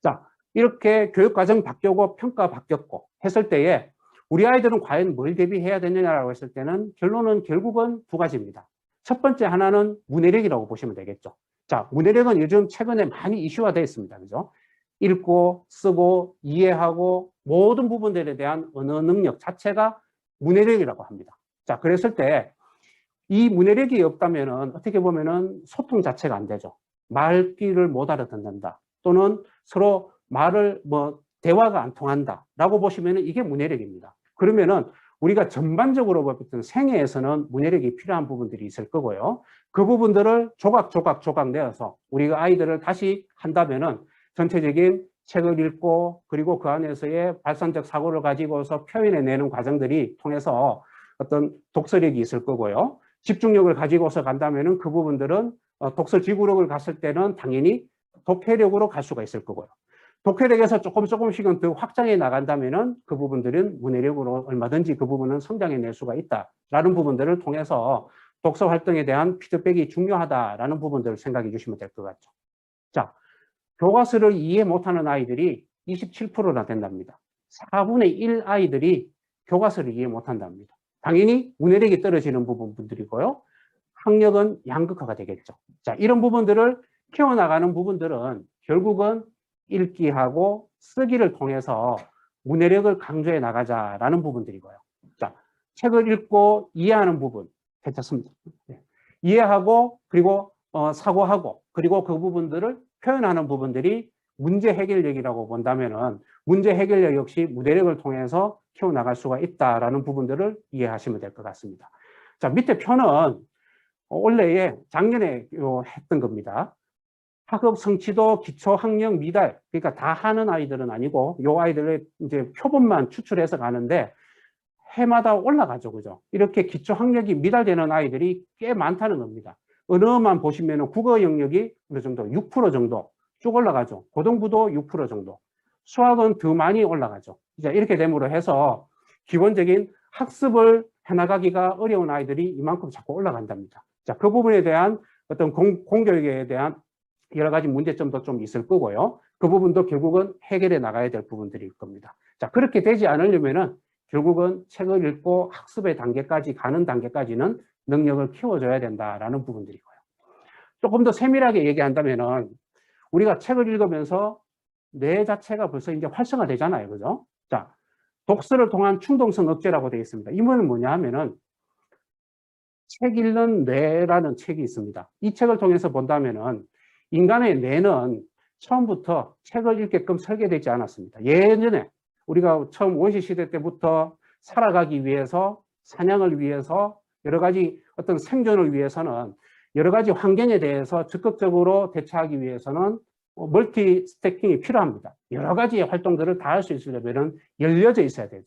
자, 이렇게 교육과정 바뀌고 평가 바뀌었고 했을 때에 우리 아이들은 과연 뭘 대비해야 되느냐라고 했을 때는 결론은 결국은 두 가지입니다. 첫 번째 하나는 문해력이라고 보시면 되겠죠. 자, 문해력은 요즘 최근에 많이 이슈화되어 있습니다. 그죠? 읽고, 쓰고, 이해하고 모든 부분들에 대한 언어 능력 자체가 문해력이라고 합니다. 자, 그랬을 때 이 문해력이 없다면은 어떻게 보면은 소통 자체가 안 되죠. 말귀를 못 알아듣는다. 또는 서로 말을 대화가 안 통한다라고 보시면은 이게 문해력입니다. 그러면은 우리가 전반적으로 보면 생애에서는 문해력이 필요한 부분들이 있을 거고요. 그 부분들을 조각 내어서 우리가 아이들을 다시 한다면은 전체적인 책을 읽고 그리고 그 안에서의 발산적 사고를 가지고서 표현해내는 과정들이 통해서 어떤 독서력이 있을 거고요. 집중력을 가지고서 간다면은 그 부분들은 독서 지구력을 갔을 때는 당연히 독해력으로 갈 수가 있을 거고요. 독해력에서 조금씩은 더 확장해 나간다면은 그 부분들은 문해력으로 얼마든지 그 부분은 성장해낼 수가 있다라는 부분들을 통해서 독서 활동에 대한 피드백이 중요하다라는 부분들을 생각해 주시면 될 것 같죠. 자, 교과서를 이해 못하는 아이들이 27%나 된답니다. 4분의 1 아이들이 교과서를 이해 못한답니다. 당연히 문해력이 떨어지는 부분들이고요. 학력은 양극화가 되겠죠. 자, 이런 부분들을 키워나가는 부분들은 결국은 읽기하고 쓰기를 통해서 문해력을 강조해 나가자라는 부분들이고요. 자, 책을 읽고 이해하는 부분 괜찮습니다. 네. 이해하고 그리고 사고하고 그리고 그 부분들을 표현하는 부분들이 문제 해결력이라고 본다면은 문제 해결력 역시 문해력을 통해서 키워나갈 수가 있다라는 부분들을 이해하시면 될 것 같습니다. 자, 밑에 표는 원래에 작년에 했던 겁니다. 학업 성취도 기초 학력 미달, 그러니까 다 하는 아이들은 아니고 요 아이들의 이제 표본만 추출해서 가는데 해마다 올라가죠, 그죠? 이렇게 기초 학력이 미달되는 아이들이 꽤 많다는 겁니다. 언어만 보시면 국어 영역이 어느 정도 6% 정도 쭉 올라가죠. 고등부도 6% 정도. 수학은 더 많이 올라가죠. 이제 이렇게 됨으로 해서 기본적인 학습을 해나가기가 어려운 아이들이 이만큼 자꾸 올라간답니다. 자, 그 부분에 대한 어떤 공교육에 대한 여러 가지 문제점도 좀 있을 거고요. 그 부분도 결국은 해결해 나가야 될 부분들일 겁니다. 자, 그렇게 되지 않으려면은 결국은 책을 읽고 학습의 단계까지 가는 단계까지는 능력을 키워줘야 된다라는 부분들이고요. 조금 더 세밀하게 얘기한다면은 우리가 책을 읽으면서 뇌 자체가 벌써 이제 활성화되잖아요. 그죠? 자, 독서를 통한 충동성 억제라고 되어 있습니다. 이 말은 뭐냐 하면은 책 읽는 뇌라는 책이 있습니다. 이 책을 통해서 본다면은 인간의 뇌는 처음부터 책을 읽게끔 설계되지 않았습니다. 예전에 우리가 처음 원시시대 때부터 살아가기 위해서 사냥을 위해서 여러 가지 어떤 생존을 위해서는 여러 가지 환경에 대해서 적극적으로 대처하기 위해서는 멀티 스태킹이 필요합니다. 여러 가지의 활동들을 다 할 수 있으려면 열려져 있어야 되죠.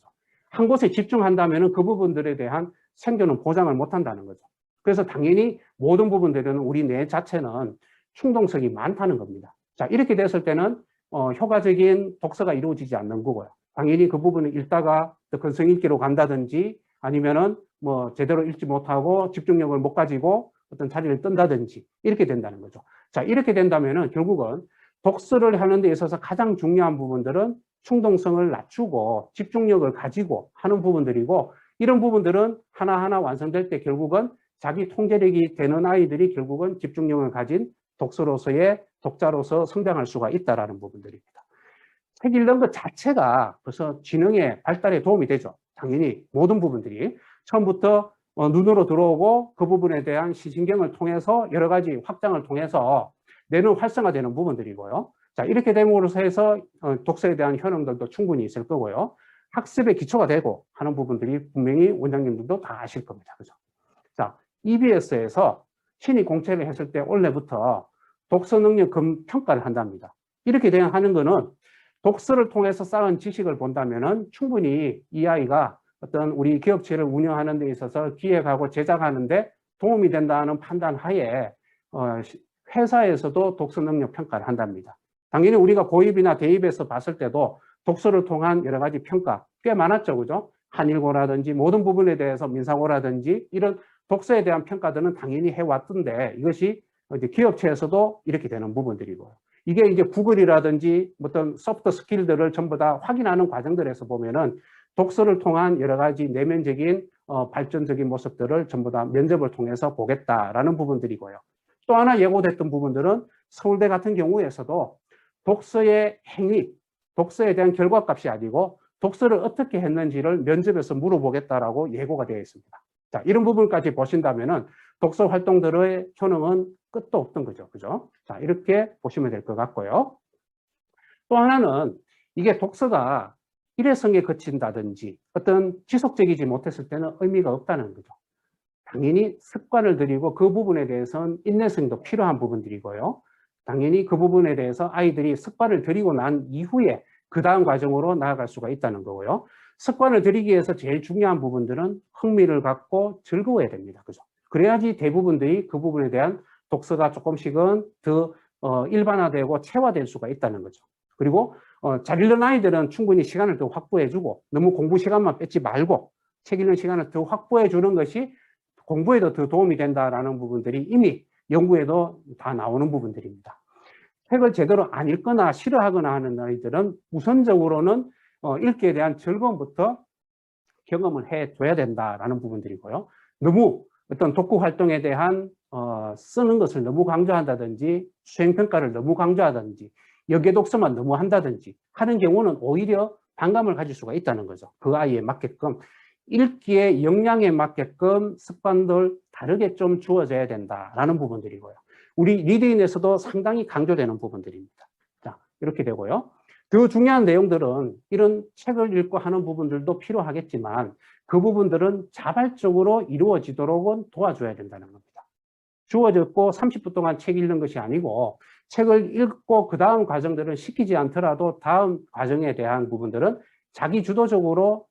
한 곳에 집중한다면 그 부분들에 대한 생존은 보장을 못한다는 거죠. 그래서 당연히 모든 부분들은 우리 뇌 자체는 충동성이 많다는 겁니다. 자, 이렇게 됐을 때는 효과적인 독서가 이루어지지 않는 거고요. 당연히 그 부분을 읽다가 더 근성 읽기로 간다든지 아니면은 제대로 읽지 못하고 집중력을 못 가지고 어떤 자리를 뜬다든지 이렇게 된다는 거죠. 자, 이렇게 된다면은 결국은 독서를 하는 데 있어서 가장 중요한 부분들은 충동성을 낮추고 집중력을 가지고 하는 부분들이고 이런 부분들은 하나하나 완성될 때 결국은 자기 통제력이 되는 아이들이 결국은 집중력을 가진 독서로서의 독자로서 성장할 수가 있다는 부분들입니다. 책 읽는 것 자체가 벌써 지능의 발달에 도움이 되죠. 당연히 모든 부분들이 처음부터 눈으로 들어오고 그 부분에 대한 시신경을 통해서 여러 가지 확장을 통해서 뇌는 활성화되는 부분들이고요. 자, 이렇게 됨으로써 해서 독서에 대한 효능들도 충분히 있을 거고요. 학습의 기초가 되고 하는 부분들이 분명히 원장님들도 다 아실 겁니다. 그죠? 자, EBS에서 신입 공채를 했을 때 올해부터 독서 능력 평가를 한답니다. 이렇게 하는 거는 독서를 통해서 쌓은 지식을 본다면은 충분히 이 아이가 어떤 우리 기업체를 운영하는 데 있어서 기획하고 제작하는 데 도움이 된다는 판단 하에 회사에서도 독서 능력 평가를 한답니다. 당연히 우리가 고입이나 대입에서 봤을 때도 독서를 통한 여러 가지 평가 꽤 많았죠. 그죠? 한일고라든지 모든 부분에 대해서 민사고라든지 이런 독서에 대한 평가들은 당연히 해왔던데 이것이 이제 기업체에서도 이렇게 되는 부분들이고요. 이게 이제 구글이라든지 어떤 소프트 스킬들을 전부 다 확인하는 과정들에서 보면은 독서를 통한 여러 가지 내면적인 발전적인 모습들을 전부 다 면접을 통해서 보겠다라는 부분들이고요. 또 하나 예고됐던 부분들은 서울대 같은 경우에서도 독서의 행위, 독서에 대한 결과값이 아니고 독서를 어떻게 했는지를 면접에서 물어보겠다라고 예고가 되어 있습니다. 자, 이런 부분까지 보신다면은 독서 활동들의 효능은 끝도 없던 거죠. 그죠? 자, 이렇게 보시면 될 것 같고요. 또 하나는 이게 독서가 일회성에 그친다든지 어떤 지속적이지 못했을 때는 의미가 없다는 거죠. 당연히 습관을 들이고 그 부분에 대해서는 인내성도 필요한 부분들이고요. 당연히 그 부분에 대해서 아이들이 습관을 들이고 난 이후에 그 다음 과정으로 나아갈 수가 있다는 거고요. 습관을 들이기 위해서 제일 중요한 부분들은 흥미를 갖고 즐거워야 됩니다. 그죠? 그래야지 대부분들이 그 부분에 대한 독서가 조금씩은 더 일반화되고 체화될 수가 있다는 거죠. 그리고 잘 읽는 아이들은 충분히 시간을 더 확보해주고 너무 공부 시간만 뺏지 말고 책 읽는 시간을 더 확보해 주는 것이 공부에도 더 도움이 된다라는 부분들이 이미 연구에도 다 나오는 부분들입니다. 책을 제대로 안 읽거나 싫어하거나 하는 아이들은 우선적으로는 읽기에 대한 즐거움부터 경험을 해줘야 된다라는 부분들이고요. 너무 어떤 독후 활동에 대한 쓰는 것을 너무 강조한다든지 수행평가를 너무 강조하든지 여기에 독서만 너무 한다든지 하는 경우는 오히려 반감을 가질 수가 있다는 거죠. 그 아이에 맞게끔 읽기의 역량에 맞게끔 습관들 다르게 좀 주어져야 된다라는 부분들이고요. 우리 리드인에서도 상당히 강조되는 부분들입니다. 자, 이렇게 되고요. 더 중요한 내용들은 이런 책을 읽고 하는 부분들도 필요하겠지만 그 부분들은 자발적으로 이루어지도록 도와줘야 된다는 겁니다. 주어졌고 30분 동안 책 읽는 것이 아니고 책을 읽고 그 다음 과정들은 시키지 않더라도 다음 과정에 대한 부분들은 자기 주도적으로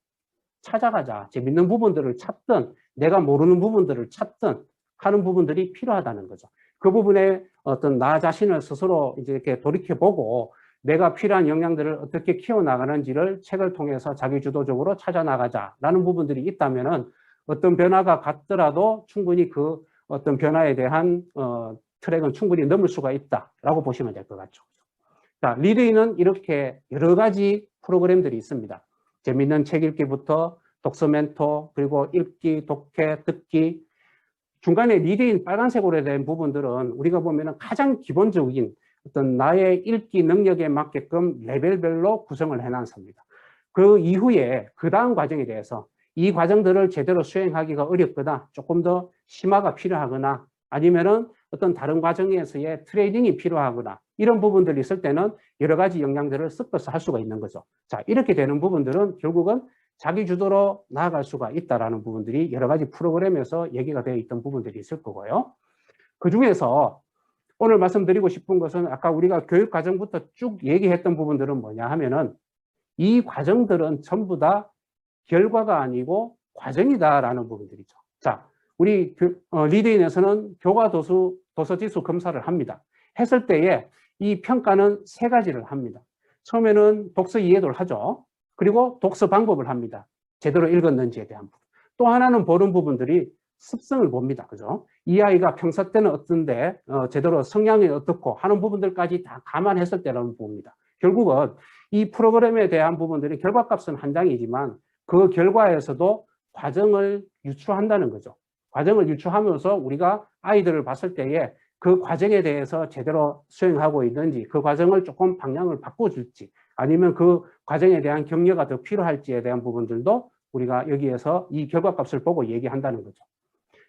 찾아가자. 재밌는 부분들을 찾든 내가 모르는 부분들을 찾든 하는 부분들이 필요하다는 거죠. 그 부분에 어떤 나 자신을 스스로 이제 이렇게 돌이켜보고 내가 필요한 역량들을 어떻게 키워나가는지를 책을 통해서 자기주도적으로 찾아나가자라는 부분들이 있다면은 어떤 변화가 갔더라도 충분히 그 어떤 변화에 대한 트랙은 충분히 넘을 수가 있다라고 보시면 될 것 같죠. 자, 리드인은 이렇게 여러 가지 프로그램들이 있습니다. 재미있는 책 읽기부터 독서 멘토, 그리고 읽기, 독해, 듣기. 중간에 리드인 빨간색으로 된 부분들은 우리가 보면은 가장 기본적인 어떤 나의 읽기 능력에 맞게끔 레벨별로 구성을 해놨습니다. 그 이후에 그 다음 과정에 대해서 이 과정들을 제대로 수행하기가 어렵거나 조금 더 심화가 필요하거나 아니면은 어떤 다른 과정에서의 트레이닝이 필요하거나 이런 부분들이 있을 때는 여러 가지 역량들을 섞어서 할 수가 있는 거죠. 자, 이렇게 되는 부분들은 결국은 자기 주도로 나아갈 수가 있다라는 부분들이 여러 가지 프로그램에서 얘기가 되어 있던 부분들이 있을 거고요. 그 중에서 오늘 말씀드리고 싶은 것은 아까 우리가 교육 과정부터 쭉 얘기했던 부분들은 뭐냐 하면은 이 과정들은 전부 다 결과가 아니고 과정이다라는 부분들이죠. 자, 우리 리드인에서는 교과 도서지수 검사를 합니다. 했을 때에 이 평가는 세 가지를 합니다. 처음에는 독서 이해도를 하죠. 그리고 독서 방법을 합니다. 제대로 읽었는지에 대한 부분. 또 하나는 보는 부분들이 습성을 봅니다. 그죠? 이 아이가 평소 때는 어떤데 제대로 성향이 어떻고 하는 부분들까지 다 감안했을 때라는 부분입니다. 결국은 이 프로그램에 대한 부분들이 결과값은 한 장이지만 그 결과에서도 과정을 유추한다는 거죠. 과정을 유추하면서 우리가 아이들을 봤을 때에 그 과정에 대해서 제대로 수행하고 있는지, 그 과정을 조금 방향을 바꿔줄지, 아니면 그 과정에 대한 격려가 더 필요할지에 대한 부분들도 우리가 여기에서 이 결과값을 보고 얘기한다는 거죠.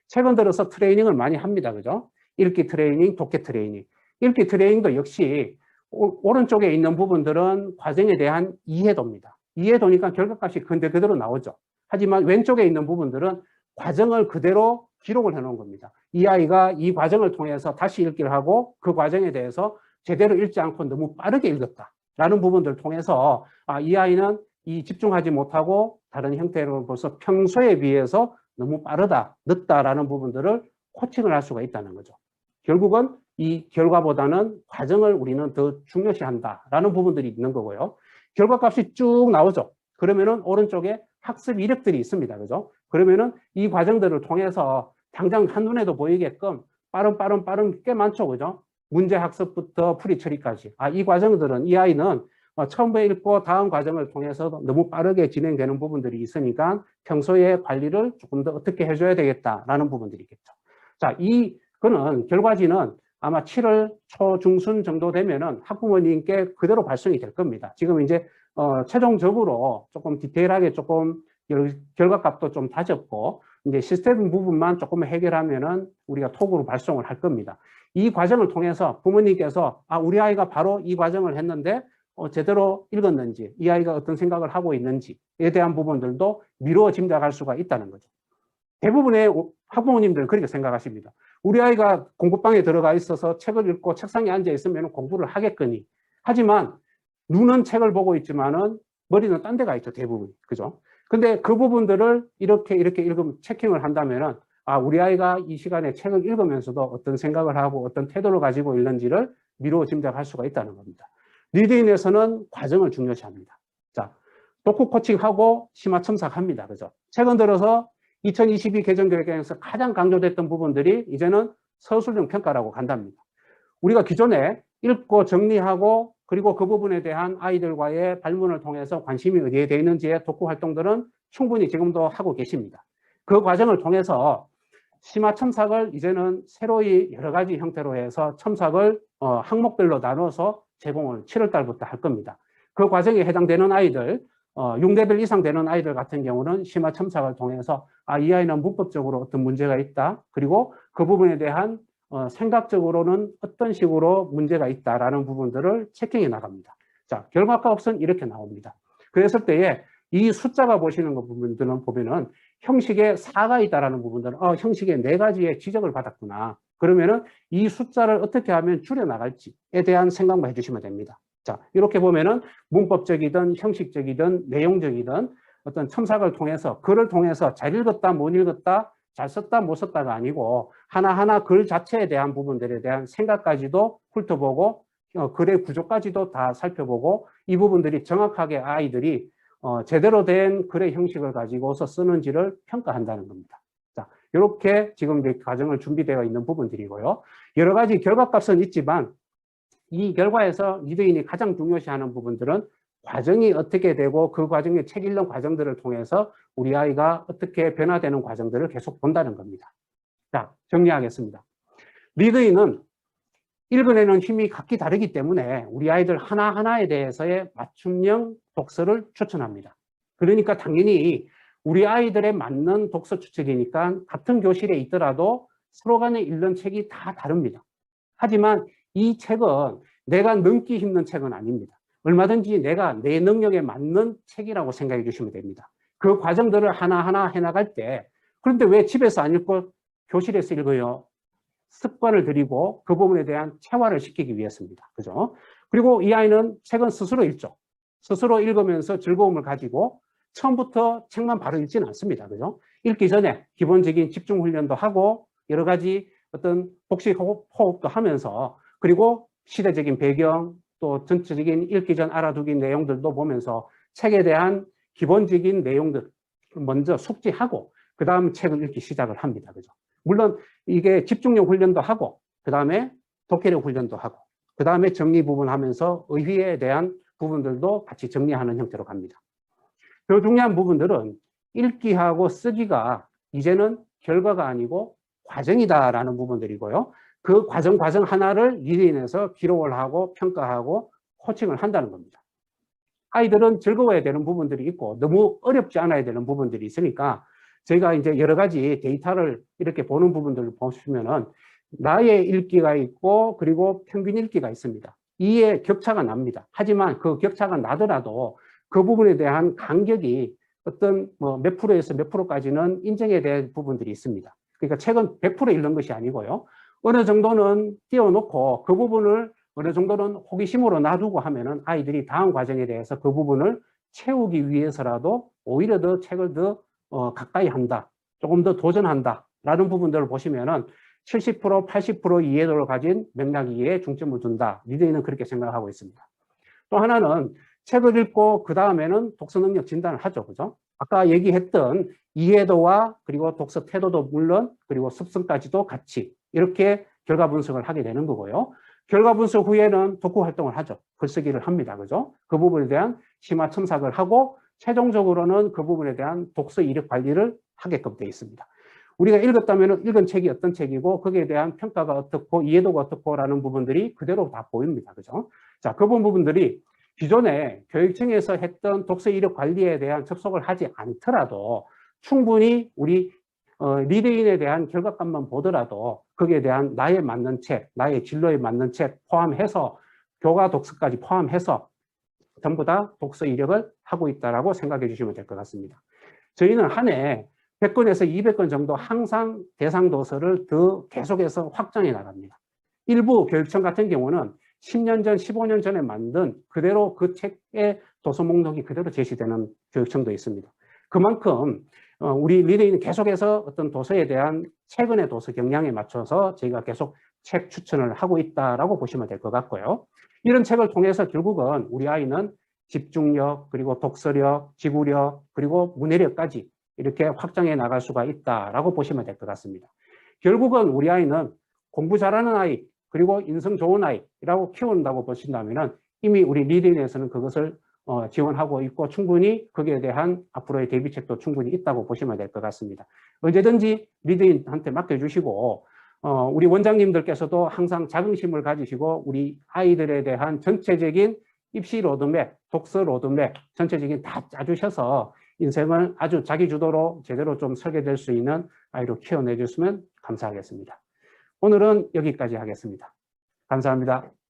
최근 들어서 트레이닝을 많이 합니다. 그죠? 읽기 트레이닝, 독해 트레이닝. 읽기 트레이닝도 역시 오른쪽에 있는 부분들은 과정에 대한 이해도입니다. 이해도니까 결과값이 그대로 나오죠. 하지만 왼쪽에 있는 부분들은 과정을 그대로 기록을 해놓은 겁니다. 이 아이가 이 과정을 통해서 다시 읽기를 하고 그 과정에 대해서 제대로 읽지 않고 너무 빠르게 읽었다라는 부분들을 통해서 이 아이는 이 집중하지 못하고 다른 형태로 벌써 평소에 비해서 너무 빠르다, 늦다라는 부분들을 코칭을 할 수가 있다는 거죠. 결국은 이 결과보다는 과정을 우리는 더 중요시한다라는 부분들이 있는 거고요. 결과값이 쭉 나오죠. 그러면은 오른쪽에 학습 이력들이 있습니다. 그죠? 그러면은 이 과정들을 통해서 당장 한눈에도 보이게끔 빠른 꽤 많죠. 그죠? 문제 학습부터 풀이 처리까지. 이 과정들은 이 아이는 처음부터 읽고 다음 과정을 통해서 너무 빠르게 진행되는 부분들이 있으니까 평소에 관리를 조금 더 어떻게 해줘야 되겠다라는 부분들이 있겠죠. 자, 그는 결과지는 아마 7월 초 중순 정도 되면은 학부모님께 그대로 발송이 될 겁니다. 지금 이제 최종적으로 조금 디테일하게 조금 결과값도 좀 다졌고 이제 시스템 부분만 조금 해결하면은 우리가 톡으로 발송을 할 겁니다. 이 과정을 통해서 부모님께서 우리 아이가 바로 이 과정을 했는데 제대로 읽었는지, 이 아이가 어떤 생각을 하고 있는지에 대한 부분들도 미루어 짐작할 수가 있다는 거죠. 대부분의 학부모님들은 그렇게 생각하십니다. 우리 아이가 공부방에 들어가 있어서 책을 읽고 책상에 앉아 있으면 공부를 하겠거니. 하지만 눈은 책을 보고 있지만은 머리는 딴 데가 있죠, 대부분. 그죠? 근데 그 부분들을 이렇게 읽으면 체킹을 한다면은 우리 아이가 이 시간에 책을 읽으면서도 어떤 생각을 하고 어떤 태도를 가지고 있는지를 미루어 짐작할 수가 있다는 겁니다. 리드인에서는 과정을 중요시합니다. 자, 독후 코칭하고 심화 첨삭합니다. 그죠? 최근 들어서 2022 개정교육에서 가장 강조됐던 부분들이 이제는 서술형 평가라고 간답니다. 우리가 기존에 읽고 정리하고 그리고 그 부분에 대한 아이들과의 발문을 통해서 관심이 어디에 돼 있는지의 독후 활동들은 충분히 지금도 하고 계십니다. 그 과정을 통해서 심화 첨삭을 이제는 새로이 여러 가지 형태로 해서 첨삭을 항목별로 나눠서 제공을 7월 달부터 할 겁니다. 그 과정에 해당되는 아이들, 6레벨 이상 되는 아이들 같은 경우는 심화 첨삭을 통해서 이 아이는 문법적으로 어떤 문제가 있다. 그리고 그 부분에 대한 생각적으로는 어떤 식으로 문제가 있다라는 부분들을 체킹해 나갑니다. 자, 결과값은 이렇게 나옵니다. 그랬을 때에 이 숫자가 보시는 거 부분들은 보면은 형식에 4가 있다라는 부분들은 형식에 4가지의 지적을 받았구나. 그러면은 이 숫자를 어떻게 하면 줄여 나갈지에 대한 생각만 해주시면 됩니다. 자, 이렇게 보면은 문법적이든 형식적이든 내용적이든 어떤 첨삭을 통해서 글을 통해서 잘 읽었다 못 읽었다 잘 썼다 못 썼다가 아니고 하나하나 글 자체에 대한 부분들에 대한 생각까지도 훑어보고 글의 구조까지도 다 살펴보고 이 부분들이 정확하게 아이들이 제대로 된 글의 형식을 가지고서 쓰는지를 평가한다는 겁니다. 자, 이렇게 지금 이제 과정을 준비되어 있는 부분들이고요. 여러 가지 결과값은 있지만 이 결과에서 리드인이 가장 중요시하는 부분들은 과정이 어떻게 되고 그 과정의 책 읽는 과정들을 통해서 우리 아이가 어떻게 변화되는 과정들을 계속 본다는 겁니다. 자, 정리하겠습니다. 리드인은 읽어내는 힘이 각기 다르기 때문에 우리 아이들 하나하나에 대해서의 맞춤형 독서를 추천합니다. 그러니까 당연히 우리 아이들에 맞는 독서 추천이니까 같은 교실에 있더라도 서로 간에 읽는 책이 다 다릅니다. 하지만 이 책은 내가 넘기 힘든 책은 아닙니다. 얼마든지 내가 내 능력에 맞는 책이라고 생각해 주시면 됩니다. 그 과정들을 하나하나 해나갈 때 그런데 왜 집에서 안 읽고 교실에서 읽어요? 습관을 들이고 그 부분에 대한 체화를 시키기 위해서입니다. 그죠? 그리고 이 아이는 책은 스스로 읽죠. 스스로 읽으면서 즐거움을 가지고 처음부터 책만 바로 읽지는 않습니다. 그죠? 읽기 전에 기본적인 집중 훈련도 하고 여러 가지 어떤 복식 호흡도 하면서 그리고 시대적인 배경 또 전체적인 읽기 전 알아두기 내용들도 보면서 책에 대한 기본적인 내용들 먼저 숙지하고 그 다음 책을 읽기 시작을 합니다. 그죠? 물론 이게 집중력 훈련도 하고 그 다음에 독해력 훈련도 하고 그 다음에 정리 부분 하면서 의휘에 대한 부분들도 같이 정리하는 형태로 갑니다. 더 중요한 부분들은 읽기하고 쓰기가 이제는 결과가 아니고 과정이다라는 부분들이고요. 그 과정 하나를 리드인해서 기록을 하고 평가하고 코칭을 한다는 겁니다. 아이들은 즐거워야 되는 부분들이 있고 너무 어렵지 않아야 되는 부분들이 있으니까 저희가 이제 여러 가지 데이터를 이렇게 보는 부분들을 보시면은 나의 읽기가 있고 그리고 평균 읽기가 있습니다. 이에 격차가 납니다. 하지만 그 격차가 나더라도 그 부분에 대한 간격이 어떤 몇 프로에서 몇 프로까지는 인정에 대한 부분들이 있습니다. 그러니까 책은 100% 읽는 것이 아니고요. 어느 정도는 띄워놓고 그 부분을 어느 정도는 호기심으로 놔두고 하면은 아이들이 다음 과정에 대해서 그 부분을 채우기 위해서라도 오히려 더 책을 더 가까이 한다. 조금 더 도전한다. 라는 부분들을 보시면은 70%, 80% 이해도를 가진 맥락 이해에 중점을 둔다. 리드인은 그렇게 생각하고 있습니다. 또 하나는 책을 읽고 그 다음에는 독서 능력 진단을 하죠. 그죠? 아까 얘기했던 이해도와 그리고 독서 태도도 물론 그리고 습성까지도 같이 이렇게 결과 분석을 하게 되는 거고요. 결과 분석 후에는 독후 활동을 하죠. 글쓰기를 합니다. 그죠? 그 부분에 대한 심화 첨삭을 하고 최종적으로는 그 부분에 대한 독서 이력 관리를 하게끔 되어 있습니다. 우리가 읽었다면 읽은 책이 어떤 책이고 거기에 대한 평가가 어떻고 이해도가 어떻고라는 부분들이 그대로 다 보입니다. 그죠? 자, 그 부분들이 기존에 교육청에서 했던 독서 이력 관리에 대한 접속을 하지 않더라도 충분히 우리 리드인에 대한 결과값만 보더라도 거기에 대한 나에 맞는 책, 나의 진로에 맞는 책 포함해서 교과 독서까지 포함해서 전부 다 독서 이력을 하고 있다고 생각해 주시면 될 것 같습니다. 저희는 한 해 100건에서 200건 정도 항상 대상 도서를 더 계속해서 확장해 나갑니다. 일부 교육청 같은 경우는 10년 전, 15년 전에 만든 그대로 그 책의 도서 목록이 그대로 제시되는 교육청도 있습니다. 그만큼 우리 리더인은 계속해서 어떤 도서에 대한 최근의 도서 경향에 맞춰서 저희가 계속 책 추천을 하고 있다라고 보시면 될 것 같고요. 이런 책을 통해서 결국은 우리 아이는 집중력, 그리고 독서력, 지구력, 그리고 문해력까지 이렇게 확장해 나갈 수가 있다라고 보시면 될 것 같습니다. 결국은 우리 아이는 공부 잘하는 아이, 그리고 인성 좋은 아이라고 키운다고 보신다면 이미 우리 리더인에서는 그것을 지원하고 있고 충분히 거기에 대한 앞으로의 대비책도 충분히 있다고 보시면 될 것 같습니다. 언제든지 리더인한테 맡겨주시고 우리 원장님들께서도 항상 자긍심을 가지시고 우리 아이들에 대한 전체적인 입시 로드맵, 독서 로드맵 전체적인 다 짜주셔서 인생을 아주 자기 주도로 제대로 좀 설계될 수 있는 아이로 키워내 주시면 감사하겠습니다. 오늘은 여기까지 하겠습니다. 감사합니다.